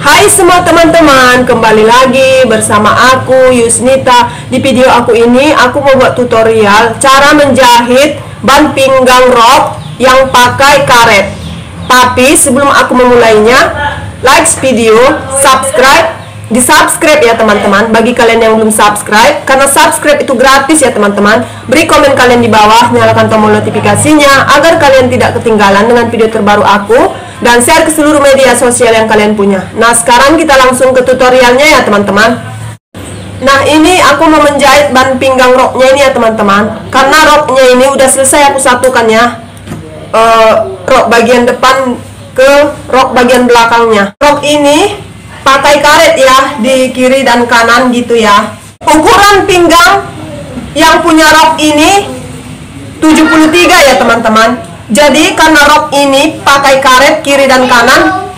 Hai semua teman-teman, kembali lagi bersama aku Yusnita. Di video aku ini aku mau buat tutorial cara menjahit ban pinggang rok yang pakai karet. Tapi sebelum aku memulainya, like video, di subscribe ya teman-teman. Bagi kalian yang belum subscribe, karena subscribe itu gratis ya teman-teman. Beri komen kalian di bawah, nyalakan tombol notifikasinya agar kalian tidak ketinggalan dengan video terbaru aku. Dan share ke seluruh media sosial yang kalian punya. Nah, sekarang kita langsung ke tutorialnya ya teman-teman. Nah, ini aku mau menjahit ban pinggang roknya ini ya teman-teman. Karena roknya ini udah selesai aku satukan ya, rok bagian depan ke rok bagian belakangnya. Rok ini pakai karet ya, di kiri dan kanan gitu ya. Ukuran pinggang yang punya rok ini 73 ya teman-teman. Jadi karena rok ini pakai karet kiri dan kanan,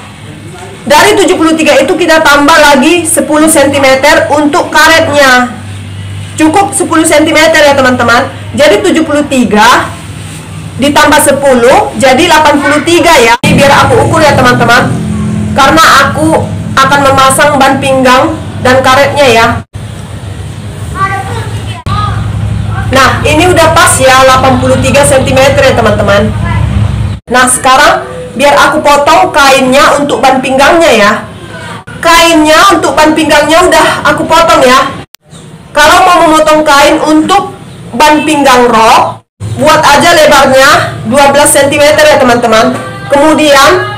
dari 73 itu kita tambah lagi 10 cm untuk karetnya. Cukup 10 cm ya teman-teman. Jadi 73 ditambah 10 jadi 83 ya. Biar aku ukur ya teman-teman, karena aku akan memasang ban pinggang dan karetnya ya. Nah, ini udah pas ya, 83 cm ya teman-teman. Nah, sekarang biar aku potong kainnya untuk ban pinggangnya ya. Kainnya untuk ban pinggangnya udah aku potong ya. Kalau mau memotong kain untuk ban pinggang rok, buat aja lebarnya 12 cm ya teman-teman. Kemudian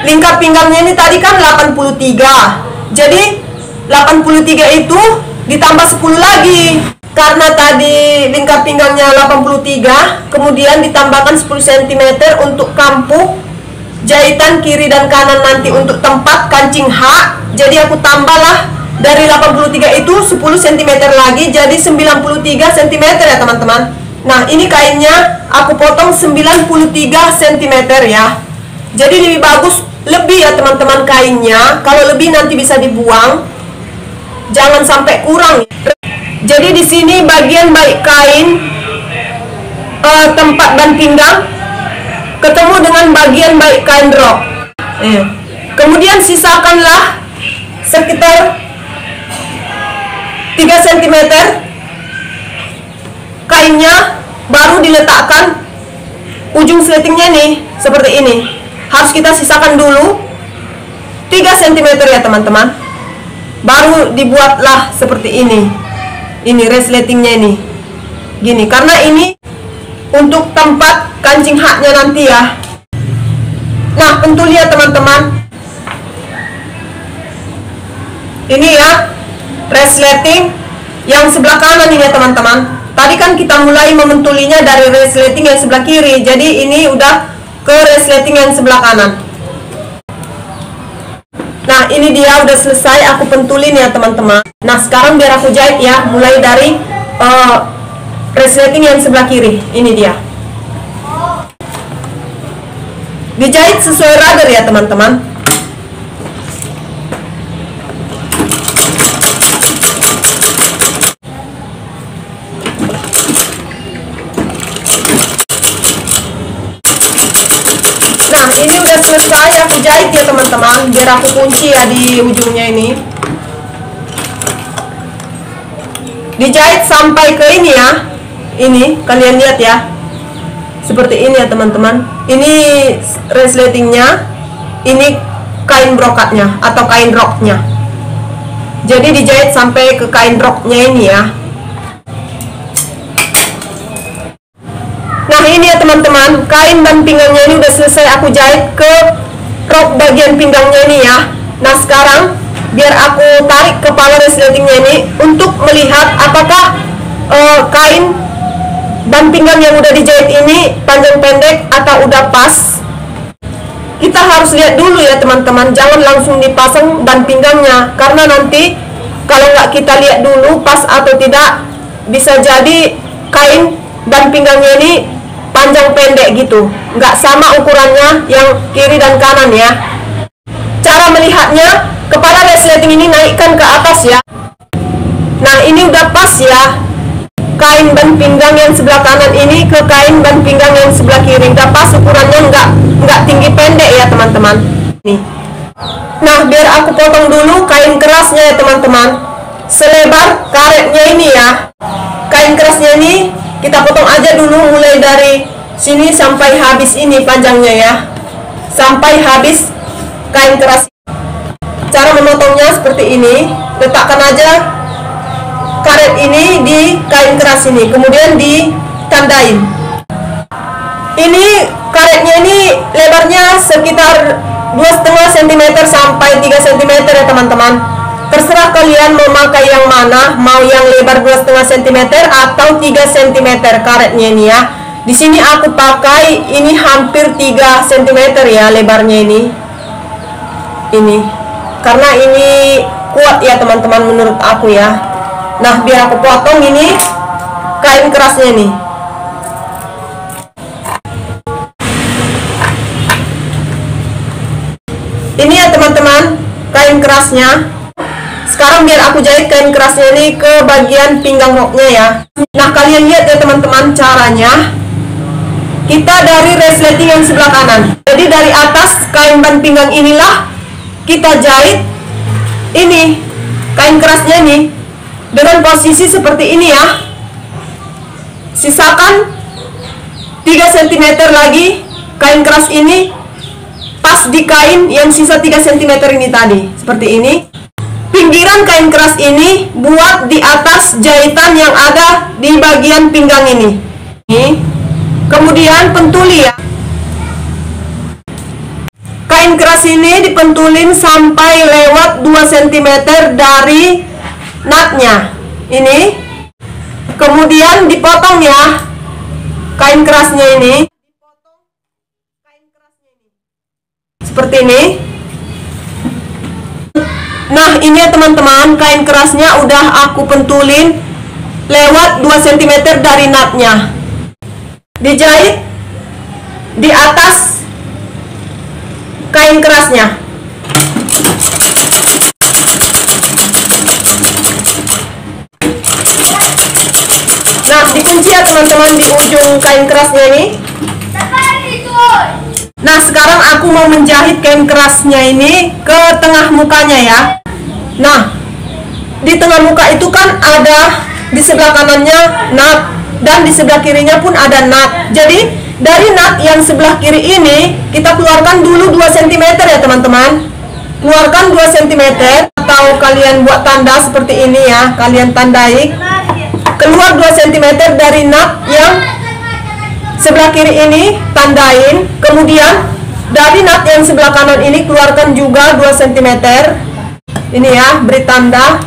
lingkar pinggangnya ini tadi kan 83. Jadi 83 itu ditambah 10 lagi. Karena tadi lingkar pinggangnya 83, kemudian ditambahkan 10 cm untuk kampuh jahitan kiri dan kanan nanti untuk tempat kancing H. Jadi aku tambahlah dari 83 itu 10 cm lagi, jadi 93 cm ya teman-teman. Nah, ini kainnya aku potong 93 cm ya. Jadi lebih bagus, lebih ya teman-teman kainnya. Kalau lebih nanti bisa dibuang, jangan sampai kurang. Jadi di sini bagian baik kain tempat ban pinggang ketemu dengan bagian baik kain rok. Kemudian sisakanlah sekitar 3 cm kainnya, baru diletakkan ujung sletingnya nih seperti ini. Harus kita sisakan dulu 3 cm ya teman-teman, baru dibuatlah seperti ini. Ini resletingnya ini gini, karena ini untuk tempat kancing haknya nanti ya. Nah, pentul ya teman-teman, ini ya resleting yang sebelah kanan ini ya teman-teman. Tadi kan kita mulai mementulinya dari resleting yang sebelah kiri, jadi ini udah ke resleting yang sebelah kanan. Nah, ini dia udah selesai aku pentulin ya teman-teman. Nah, sekarang biar aku jahit ya, mulai dari resleting yang sebelah kiri. Ini dia. Dijahit sesuai rubber ya teman-teman. Nah, ini udah selesai aku jahit ya teman-teman. Biar aku kunci ya di ujungnya ini. Dijahit sampai ke ini ya. Ini kalian lihat ya, seperti ini ya teman-teman. Ini resletingnya, ini kain brokatnya atau kain roknya. Jadi dijahit sampai ke kain roknya ini ya. Nah, ini ya teman-teman, kain ban pinggangnya ini udah selesai aku jahit ke rok bagian pinggangnya ini ya. Nah, sekarang biar aku tarik kepala resletingnya ini untuk melihat apakah kain ban pinggang yang udah dijahit ini panjang pendek atau udah pas. Kita harus lihat dulu ya teman-teman, jangan langsung dipasang ban pinggangnya, karena nanti kalau nggak kita lihat dulu pas atau tidak, bisa jadi kain ban pinggangnya ini panjang pendek gitu, nggak sama ukurannya yang kiri dan kanan ya. Cara melihatnya, kepala resleting ini naikkan ke atas ya. Nah, ini udah pas ya, kain ban pinggang yang sebelah kanan ini ke kain ban pinggang yang sebelah kiri udah pas ukurannya, nggak tinggi pendek ya teman-teman. Nih, Nah, biar aku potong dulu kain kerasnya ya teman-teman. Selebar karetnya ini ya. Kain kerasnya ini kita potong aja dulu mulai dari sini sampai habis ini panjangnya ya. Sampai habis kain keras. Cara memotongnya seperti ini. Letakkan aja karet ini di kain keras ini, kemudian ditandain. Ini karetnya ini lebarnya sekitar 2,5 cm sampai 3 cm ya teman-teman. Terserah kalian mau pakai yang mana, mau yang lebar 2,5 cm atau 3 cm karetnya ini ya. Di sini aku pakai ini hampir 3 cm ya lebarnya ini. Ini karena ini kuat ya teman-teman menurut aku ya. Nah, biar aku potong ini kain kerasnya nih. Ini ya teman-teman kain kerasnya. Sekarang biar aku jahit kain kerasnya ini ke bagian pinggang roknya ya. Nah, kalian lihat ya teman-teman caranya. Kita dari resleting yang sebelah kanan. Jadi dari atas kain ban pinggang inilah kita jahit ini kain kerasnya nih dengan posisi seperti ini ya. Sisakan 3 cm lagi kain keras ini pas di kain yang sisa 3 cm ini tadi. Seperti ini. Pinggiran kain keras ini buat di atas jahitan yang ada di bagian pinggang ini. Kemudian pentuli ya. Kain keras ini dipentulin sampai lewat 2 cm dari nutnya. Ini. Kemudian dipotong ya kain kerasnya ini. Seperti ini. Nah, ini ya teman-teman, kain kerasnya udah aku pentulin lewat 2 cm dari nutnya. Dijahit di atas kain kerasnya. Nah, dikunci ya teman-teman di ujung kain kerasnya ini. Nah, sekarang aku mau menjahit kain kerasnya ini ke tengah mukanya ya. Nah, di tengah muka itu kan ada di sebelah kanannya nut dan di sebelah kirinya pun ada nut. Jadi, dari nut yang sebelah kiri ini kita keluarkan dulu 2 cm ya teman-teman. Keluarkan 2 cm atau kalian buat tanda seperti ini ya. Kalian tandai. Keluar 2 cm dari nut yang sebelah kiri ini, tandain. Kemudian dari nut yang sebelah kanan ini keluarkan juga 2 cm. Ini ya, beri tanda.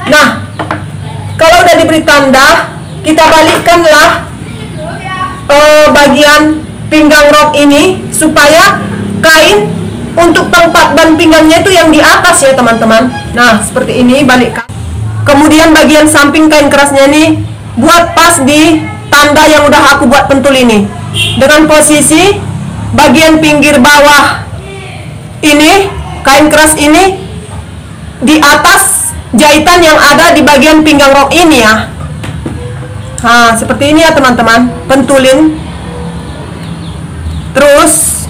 Nah, kalau udah diberi tanda, kita balikkanlah bagian pinggang rok ini supaya kain untuk tempat ban pinggangnya itu yang di atas ya teman-teman. Nah, seperti ini balikkan. Kemudian bagian samping kain kerasnya ini buat pas di tanda yang udah aku buat pentul ini. Dengan posisi bagian pinggir bawah ini, kain keras ini di atas jahitan yang ada di bagian pinggang rok ini ya. Nah, seperti ini ya teman-teman. Pentulin. Terus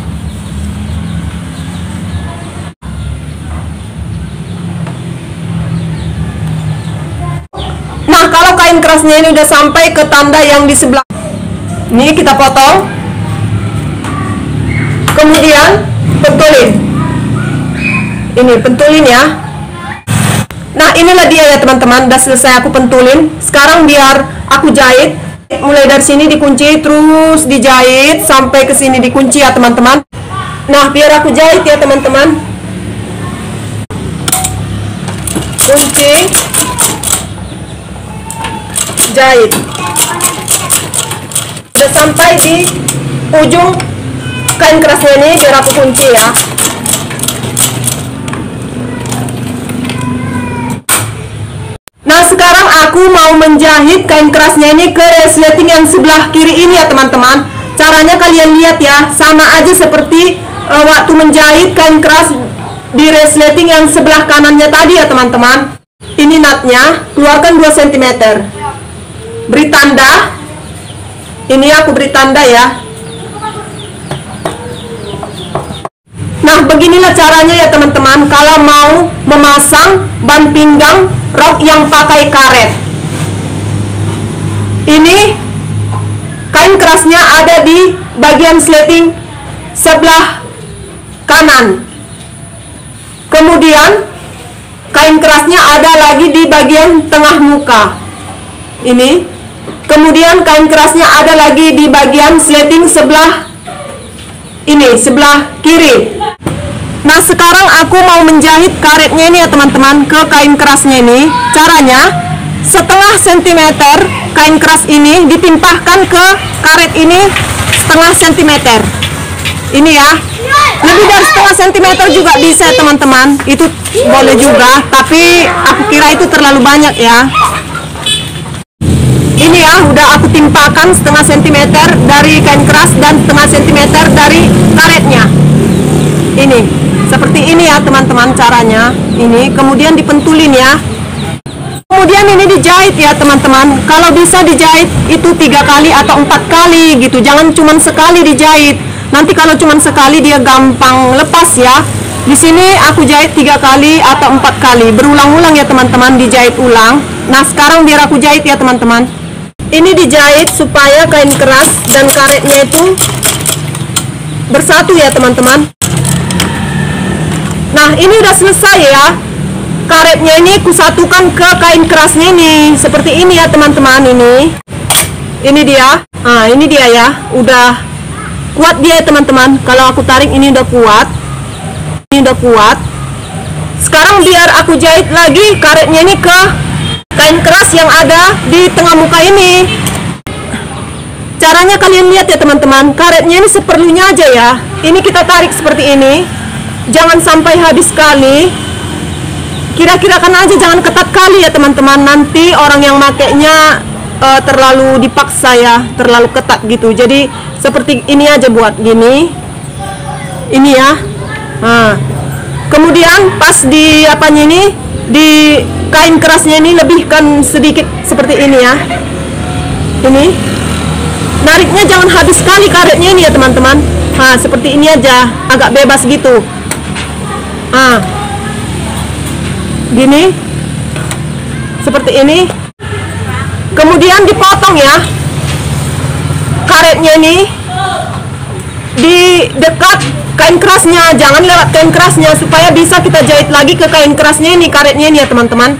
nah, kalau kain kerasnya ini udah sampai ke tanda yang di sebelah ini, kita potong. Kemudian pentulin. Ini pentulin ya. Nah, inilah dia ya teman-teman, udah selesai aku pentulin. Sekarang biar aku jahit. Mulai dari sini dikunci, terus dijahit sampai ke sini dikunci ya teman-teman. Nah, biar aku jahit ya teman-teman. Kunci, jahit. Udah sampai di ujung kain kerasnya ini, biar aku kunci ya. Nah, sekarang aku mau menjahit kain kerasnya ini ke resleting yang sebelah kiri ini ya teman-teman. Caranya kalian lihat ya, sama aja seperti waktu menjahit kain keras di resleting yang sebelah kanannya tadi ya teman-teman. Ini nutnya, keluarkan 2 cm. Beri tanda. Ini aku beri tanda ya. Nah, beginilah caranya ya teman-teman kalau mau memasang ban pinggang rok yang pakai karet. Ini kain kerasnya ada di bagian sleting sebelah kanan. Kemudian kain kerasnya ada lagi di bagian tengah muka. Ini. Kemudian kain kerasnya ada lagi di bagian sleting sebelah ini, sebelah kiri. Nah, sekarang aku mau menjahit karetnya ini ya teman-teman ke kain kerasnya ini. Caranya, setengah sentimeter kain keras ini ditimpahkan ke karet ini setengah sentimeter. Ini ya. Lebih dari setengah sentimeter juga bisa ya teman-teman. Itu boleh juga, tapi aku kira itu terlalu banyak ya. Ini ya, udah aku timpahkan setengah sentimeter dari kain keras dan setengah sentimeter dari karetnya. Ini, seperti ini ya teman-teman caranya. Ini, kemudian dipentulin ya. Kemudian ini dijahit ya teman-teman. Kalau bisa dijahit itu 3 kali atau 4 kali gitu. Jangan cuma sekali dijahit. Nanti kalau cuma sekali dia gampang lepas ya. Di sini aku jahit 3 kali atau 4 kali. Berulang-ulang ya teman-teman, dijahit ulang. Nah, sekarang biar aku jahit ya teman-teman. Ini dijahit supaya kain keras dan karetnya itu bersatu ya teman-teman. Nah, ini udah selesai ya. Karetnya ini kusatukan ke kain kerasnya ini. Seperti ini ya teman-teman, ini dia. Nah, ini dia ya. Udah kuat dia ya teman-teman. Kalau aku tarik ini udah kuat. Ini udah kuat. Sekarang biar aku jahit lagi karetnya ini ke kain keras yang ada di tengah muka ini. Caranya kalian lihat ya teman-teman, karetnya ini seperlunya aja ya. Ini kita tarik seperti ini. Jangan sampai habis sekali. Kira-kirakan aja, jangan ketat kali ya teman-teman. Nanti orang yang makainya terlalu dipaksa ya, terlalu ketat gitu. Jadi seperti ini aja, buat gini. Ini ya. Nah, kemudian pas di apanya ini, di kain kerasnya ini lebihkan sedikit seperti ini ya. Ini nariknya jangan habis sekali karetnya ini ya teman-teman. Nah, seperti ini aja, agak bebas gitu. Ah, gini, seperti ini. Kemudian dipotong ya karetnya ini di dekat kain kerasnya, jangan lewat kain kerasnya, supaya bisa kita jahit lagi ke kain kerasnya ini, karetnya ini ya teman-teman.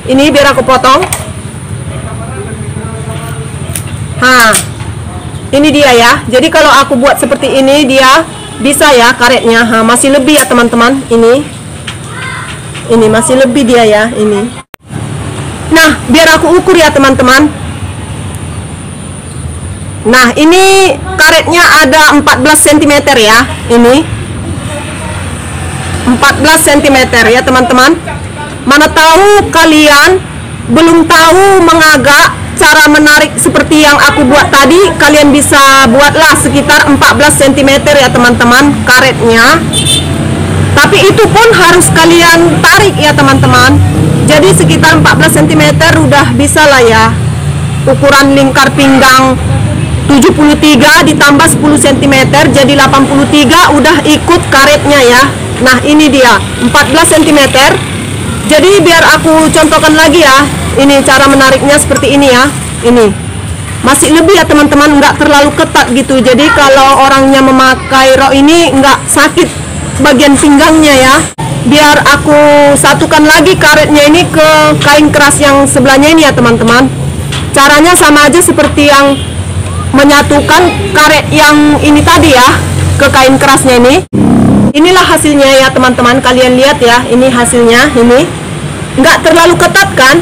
Ini biar aku potong. Nah, ini dia ya. Jadi kalau aku buat seperti ini, dia bisa ya karetnya. Nah, masih lebih ya teman-teman. Ini masih lebih dia ya, ini. Nah, biar aku ukur ya teman-teman. Nah, ini karetnya ada 14 cm ya. Ini 14 cm ya teman-teman. Mana tahu kalian belum tahu mengagak cara menarik seperti yang aku buat tadi, kalian bisa buatlah sekitar 14 cm ya teman-teman karetnya. Tapi itu pun harus kalian tarik ya teman-teman. Jadi sekitar 14 cm udah bisa lah ya. Ukuran lingkar pinggang 73 ditambah 10 cm jadi 83, udah ikut karetnya ya. Nah, ini dia 14 cm. Jadi biar aku contohkan lagi ya. Ini cara menariknya seperti ini ya. Ini masih lebih ya teman-teman, nggak terlalu ketat gitu. Jadi kalau orangnya memakai rok ini nggak sakit bagian pinggangnya ya. Biar aku satukan lagi karetnya ini ke kain keras yang sebelahnya ini ya teman-teman. Caranya sama aja seperti yang menyatukan karet yang ini tadi ya ke kain kerasnya ini. Inilah hasilnya ya teman-teman, kalian lihat ya, ini hasilnya. Ini nggak terlalu ketat kan.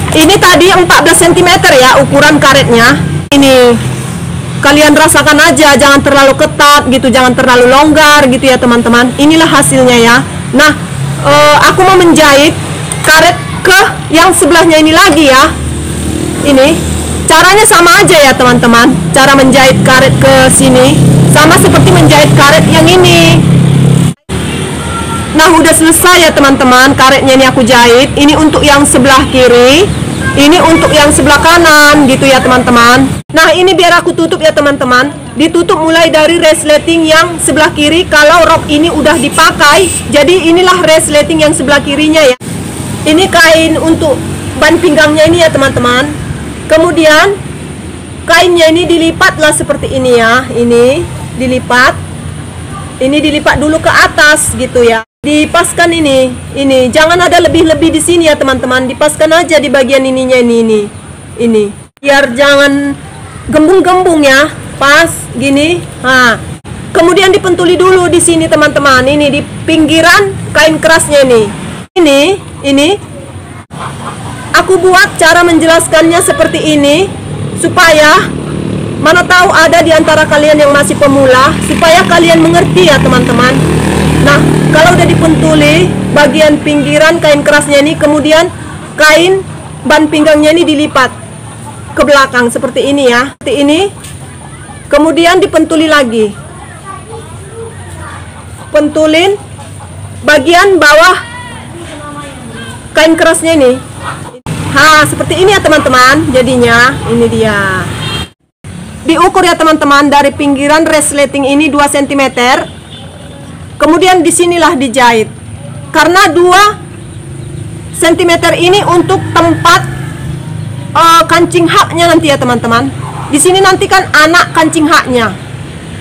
Ini tadi 14 cm ya ukuran karetnya. Ini kalian rasakan aja, jangan terlalu ketat gitu, jangan terlalu longgar gitu ya teman-teman. Inilah hasilnya ya. Nah, aku mau menjahit karet ke yang sebelahnya ini lagi ya. Ini caranya sama aja ya teman-teman. Cara menjahit karet ke sini sama seperti menjahit karet yang ini. Nah, udah selesai ya teman-teman, karetnya ini aku jahit. Ini untuk yang sebelah kiri, ini untuk yang sebelah kanan gitu ya teman-teman. Nah, ini biar aku tutup ya teman-teman. ditutup mulai dari resleting yang sebelah kiri. Kalau rok ini udah dipakai, jadi inilah resleting yang sebelah kirinya ya. Ini kain untuk ban pinggangnya ini ya teman-teman. Kemudian kainnya ini dilipatlah seperti ini ya. Ini dilipat. Ini dilipat dulu ke atas gitu ya. Dipaskan ini. Jangan ada lebih-lebih di sini ya teman-teman. Dipaskan aja di bagian ininya ini. Biar jangan gembung-gembung ya. Pas gini. Nah, kemudian dipentuli dulu di sini teman-teman. Ini di pinggiran kain kerasnya ini. Ini aku buat cara menjelaskannya seperti ini supaya mana tahu ada di antara kalian yang masih pemula, supaya kalian mengerti ya teman-teman. Nah, kalau udah dipentuli bagian pinggiran kain kerasnya ini, kemudian kain ban pinggangnya ini dilipat ke belakang seperti ini ya. Seperti ini. Kemudian dipentuli lagi. Pentulin bagian bawah kain kerasnya ini. Seperti ini ya teman-teman. Jadinya ini dia. Diukur ya teman-teman dari pinggiran resleting ini 2 cm. Kemudian disinilah dijahit. Karena 2 cm ini untuk tempat kancing haknya nanti ya teman-teman. Di sini nanti kan anak kancing haknya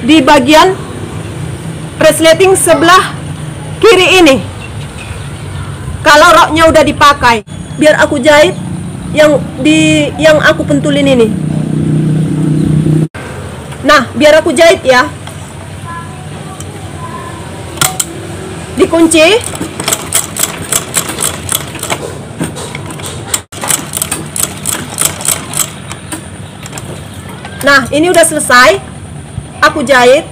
di bagian resleting sebelah kiri ini. Kalau roknya udah dipakai, biar aku jahit yang aku pentulin ini. Nah, biar aku jahit ya. Dikunci. Nah, ini udah selesai. Aku jahit.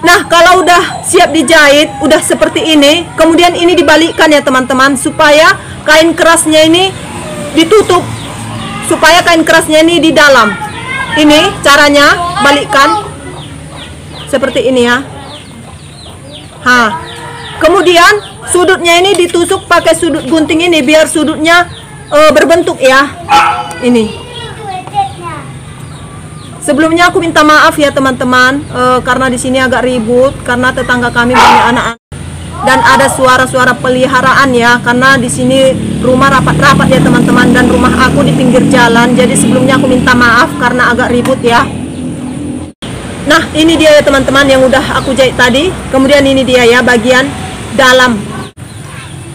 Nah, kalau udah siap dijahit, udah seperti ini, kemudian ini dibalikkan ya teman-teman, supaya kain kerasnya ini ditutup, supaya kain kerasnya ini di dalam. Ini caranya, balikkan seperti ini ya. Kemudian sudutnya ini ditusuk pakai sudut gunting ini biar sudutnya berbentuk ya. Ini. Sebelumnya aku minta maaf ya teman-teman, karena di sini agak ribut karena tetangga kami banyak anak-anak dan ada suara-suara peliharaan ya, karena di sini rumah rapat-rapat ya teman-teman, dan rumah aku di pinggir jalan. Jadi sebelumnya aku minta maaf karena agak ribut ya. Nah, ini dia ya teman-teman yang udah aku jahit tadi. Kemudian ini dia ya bagian dalam.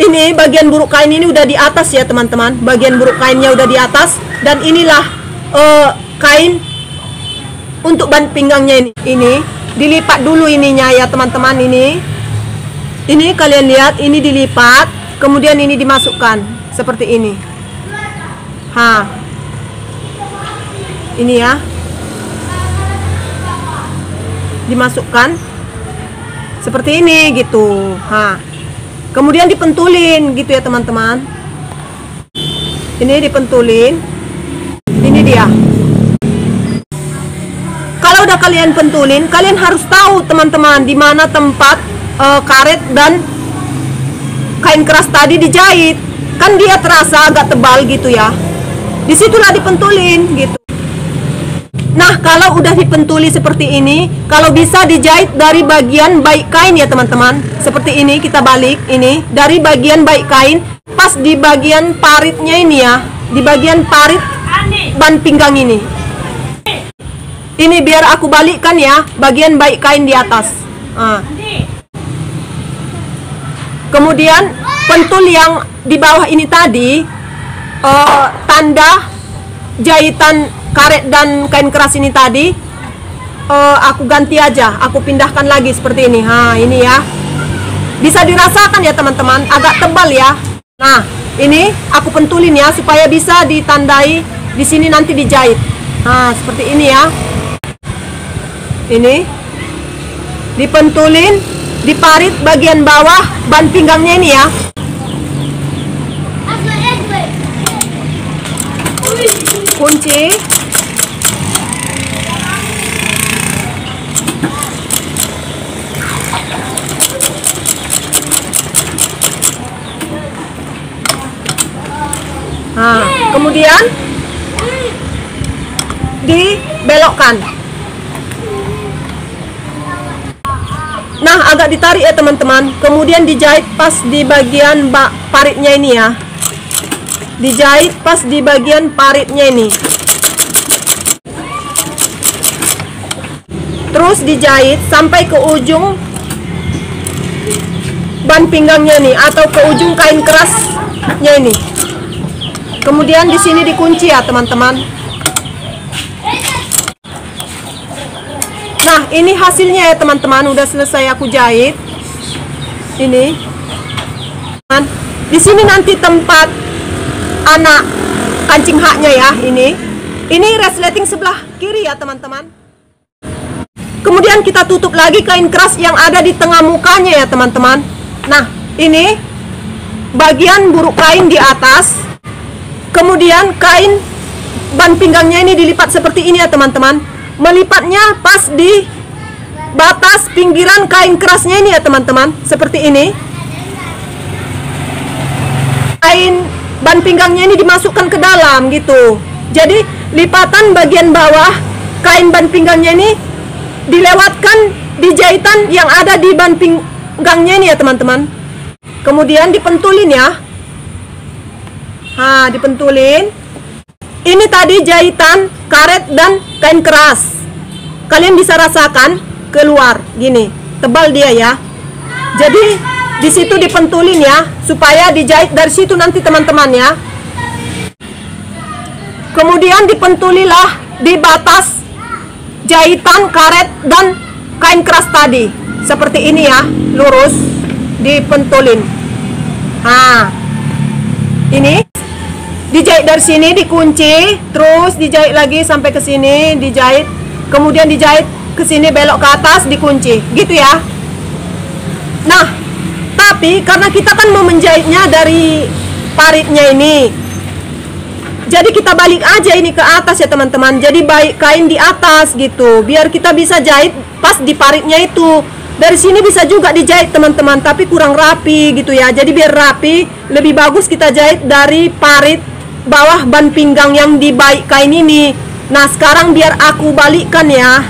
Ini bagian buruk kain ini udah di atas ya teman-teman. Bagian buruk kainnya udah di atas, dan inilah kain untuk ban pinggangnya ini. Ini dilipat dulu ininya ya teman-teman. Ini kalian lihat, ini dilipat, kemudian ini dimasukkan seperti ini. Ini ya. Dimasukkan seperti ini gitu. Kemudian dipentulin gitu ya teman-teman. Ini dipentulin. Ini dia. Kalau udah kalian pentulin, kalian harus tahu teman-teman di mana tempat karet dan kain keras tadi dijahit. Kan dia terasa agak tebal gitu ya. Disitulah dipentulin gitu. Nah, kalau udah dipentuli seperti ini, kalau bisa dijahit dari bagian baik kain ya teman-teman. Seperti ini, kita balik ini dari bagian baik kain, pas di bagian paritnya ini ya, di bagian parit ban pinggang ini. Ini biar aku balikkan ya, bagian baik kain di atas. Kemudian pentul yang di bawah ini tadi, tanda jahitan karet dan kain keras ini tadi, aku ganti aja, aku pindahkan lagi seperti ini. Ini ya, bisa dirasakan ya teman-teman, agak tebal ya. Nah, ini aku pentulin ya supaya bisa ditandai di sini nanti dijahit. Seperti ini ya. Ini dipentulin, diparit bagian bawah ban pinggangnya ini ya. Kunci. Kemudian dibelokkan. Nah, agak ditarik ya teman-teman. Kemudian dijahit pas di bagian paritnya ini ya. Dijahit pas di bagian paritnya ini. Terus dijahit sampai ke ujung ban pinggangnya ini atau ke ujung kain kerasnya ini. Kemudian di sini dikunci ya teman-teman. Nah, ini hasilnya ya teman-teman, udah selesai aku jahit. Ini. Di sini nanti tempat anak kancing haknya ya, ini. Ini resleting sebelah kiri ya teman-teman. Kemudian kita tutup lagi kain keras yang ada di tengah mukanya ya teman-teman. Nah, ini bagian buruk kain di atas. Kemudian kain ban pinggangnya ini dilipat seperti ini ya teman-teman. Melipatnya pas di batas pinggiran kain kerasnya ini ya teman-teman, seperti ini. Kain ban pinggangnya ini dimasukkan ke dalam gitu. Jadi lipatan bagian bawah kain ban pinggangnya ini dilewatkan di jahitan yang ada di ban pinggangnya ini ya teman-teman. Kemudian dipentulin ya. Nah, dipentulin. Ini tadi jahitan karet dan kain keras. Kalian bisa rasakan keluar gini, tebal dia ya. Jadi di situ dipentulin ya, supaya dijahit dari situ nanti teman-teman ya. Kemudian dipentulilah di batas jahitan karet dan kain keras tadi. Seperti ini ya, lurus dipentulin. Nah, ini dijahit dari sini, dikunci, terus dijahit lagi sampai ke sini, dijahit, kemudian dijahit ke sini, belok ke atas, dikunci, gitu ya. Nah, tapi karena kita kan mau menjahitnya dari paritnya ini, jadi kita balik aja ini ke atas ya teman-teman. Jadi baik kain di atas gitu, biar kita bisa jahit pas di paritnya itu. Dari sini bisa juga dijahit teman-teman, tapi kurang rapi gitu ya. Jadi biar rapi, lebih bagus kita jahit dari parit bawah ban pinggang yang di baik kain ini. Nah, sekarang biar aku balikkan ya,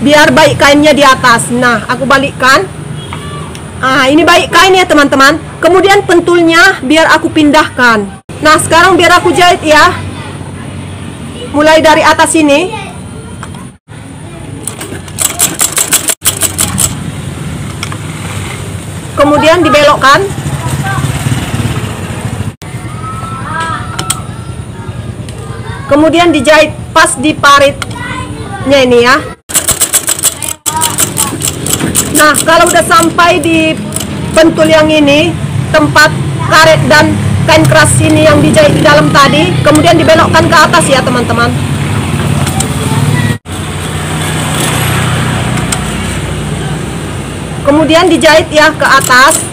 biar baik kainnya di atas. Nah, aku balikkan. Ah, ini baik kain ya teman-teman. Kemudian pentulnya biar aku pindahkan. Nah, sekarang biar aku jahit ya. Mulai dari atas ini. Kemudian dibelokkan. Kemudian dijahit pas di paritnya ini ya. Nah, kalau udah sampai di pentul yang ini, tempat karet dan kain keras ini yang dijahit di dalam tadi, kemudian dibelokkan ke atas ya teman-teman. Kemudian dijahit ya ke atas,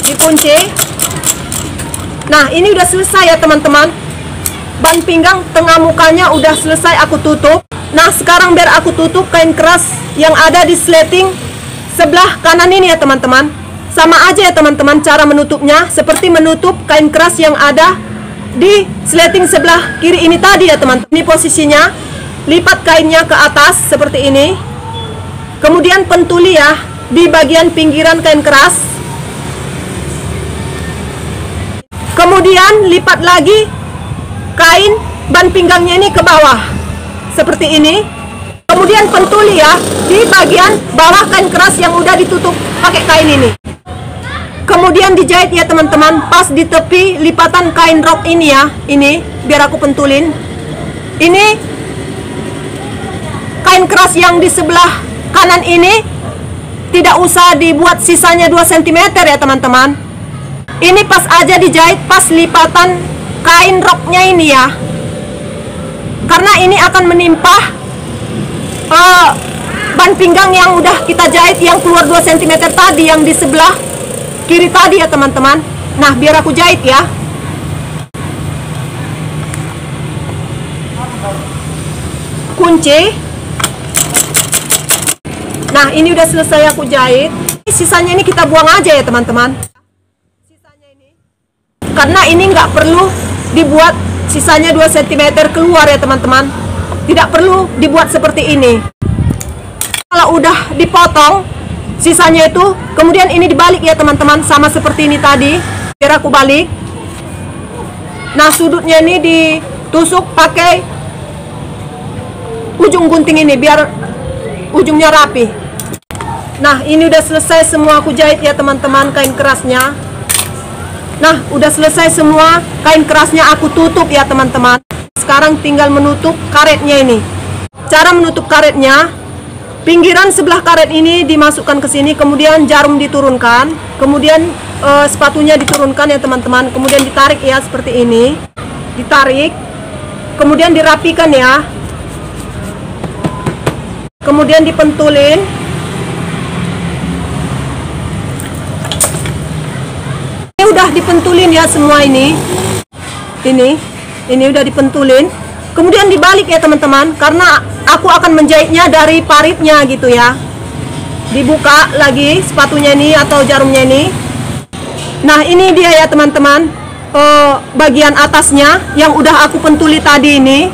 dikunci. Nah, ini udah selesai ya teman-teman. Ban pinggang tengah mukanya udah selesai aku tutup. Nah, sekarang biar aku tutup kain keras yang ada di sleting sebelah kanan ini ya teman-teman. Sama aja ya teman-teman cara menutupnya, seperti menutup kain keras yang ada di sleting sebelah kiri ini tadi ya teman-teman. Ini posisinya, lipat kainnya ke atas seperti ini. Kemudian pentuli ya di bagian pinggiran kain keras. Kemudian lipat lagi kain ban pinggangnya ini ke bawah seperti ini. Kemudian pentuli ya di bagian bawah kain keras yang udah ditutup pakai kain ini. Kemudian dijahit ya teman-teman pas di tepi lipatan kain rok ini ya. Ini biar aku pentulin. Ini kain keras yang di sebelah kanan ini tidak usah dibuat sisanya 2 cm ya teman-teman. Ini pas aja dijahit pas lipatan kain roknya ini ya. Karena ini akan menimpa ban pinggang yang udah kita jahit yang keluar 2 cm tadi yang di sebelah kiri tadi ya teman-teman. Nah, biar aku jahit ya. Kunci. Nah, ini udah selesai aku jahit. Sisanya ini kita buang aja ya teman-teman. Karena ini nggak perlu dibuat sisanya 2 cm keluar ya teman-teman. Tidak perlu dibuat seperti ini. Kalau udah dipotong sisanya itu, kemudian ini dibalik ya teman-teman, sama seperti ini tadi. Biar aku balik. Nah, sudutnya ini ditusuk pakai ujung gunting ini biar ujungnya rapi. Nah, ini udah selesai semua aku jahit ya teman-teman, kain kerasnya. Nah, udah selesai semua kain kerasnya aku tutup ya teman-teman. Sekarang tinggal menutup karetnya ini. Cara menutup karetnya, pinggiran sebelah karet ini dimasukkan ke sini, kemudian jarum diturunkan, kemudian sepatunya diturunkan ya teman-teman, kemudian ditarik ya seperti ini. Ditarik, kemudian dirapikan ya. Kemudian dipentulin. Ini udah dipentulin ya semua ini. Ini udah dipentulin. Kemudian dibalik ya teman-teman, karena aku akan menjahitnya dari paritnya gitu ya. Dibuka lagi sepatunya ini atau jarumnya ini. Nah, ini dia ya teman-teman, bagian atasnya yang udah aku pentuli tadi ini.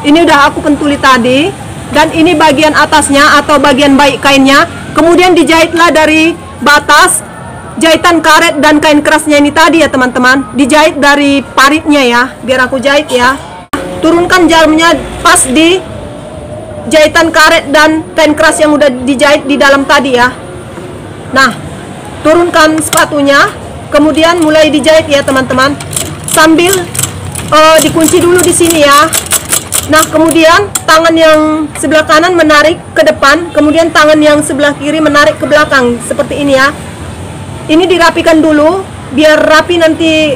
Ini udah aku pentuli tadi. Dan ini bagian atasnya atau bagian baik kainnya. Kemudian dijahitlah dari batas jahitan karet dan kain kerasnya ini tadi ya teman-teman. Dijahit dari paritnya ya, biar aku jahit ya. Turunkan jarumnya pas di jahitan karet dan kain keras yang udah dijahit di dalam tadi ya. Nah, turunkan sepatunya, kemudian mulai dijahit ya teman-teman. Sambil dikunci dulu di sini ya. Nah, kemudian tangan yang sebelah kanan menarik ke depan, kemudian tangan yang sebelah kiri menarik ke belakang seperti ini ya. Ini dirapikan dulu biar rapi nanti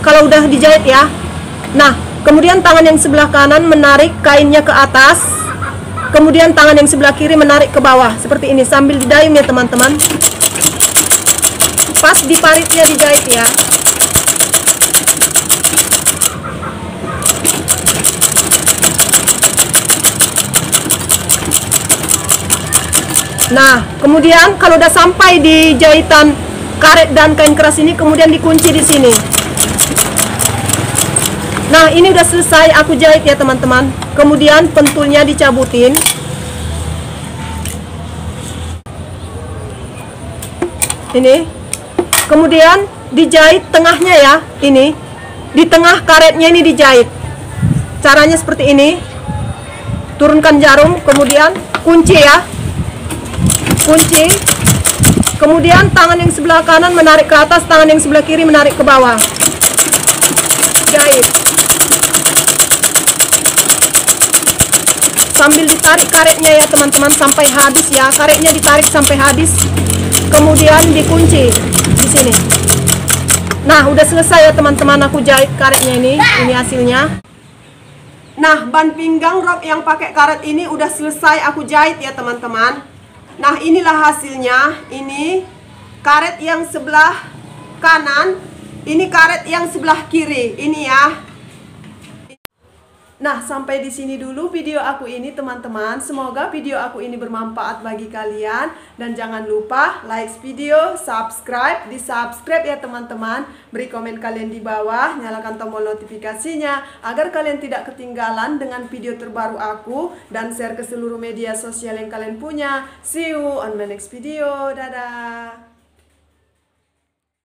kalau udah dijahit ya. Nah, kemudian tangan yang sebelah kanan menarik kainnya ke atas, kemudian tangan yang sebelah kiri menarik ke bawah seperti ini sambil didayung ya teman-teman. Pas di paritnya dijahit ya. Nah, kemudian kalau udah sampai di jahitan karet dan kain keras ini, kemudian dikunci di sini. Nah, ini udah selesai aku jahit ya teman-teman. Kemudian pentulnya dicabutin. Ini. Kemudian dijahit tengahnya ya, ini. Di tengah karetnya ini dijahit. Caranya seperti ini. Turunkan jarum, kemudian kunci ya. Kunci. Kemudian tangan yang sebelah kanan menarik ke atas, tangan yang sebelah kiri menarik ke bawah. Jahit. Sambil ditarik karetnya ya teman-teman sampai habis ya. Karetnya ditarik sampai habis. Kemudian dikunci di sini. Nah, udah selesai ya teman-teman aku jahit karetnya ini. Ini hasilnya. Nah, ban pinggang rok yang pakai karet ini udah selesai aku jahit ya teman-teman. Nah, inilah hasilnya. Ini karet yang sebelah kanan, ini karet yang sebelah kiri. Ini ya. Nah, sampai di sini dulu video aku ini teman-teman. Semoga video aku ini bermanfaat bagi kalian. Dan jangan lupa like video, subscribe, di-subscribe ya teman-teman. Beri komen kalian di bawah, nyalakan tombol notifikasinya agar kalian tidak ketinggalan dengan video terbaru aku. Dan share ke seluruh media sosial yang kalian punya. See you on my next video. Dadah.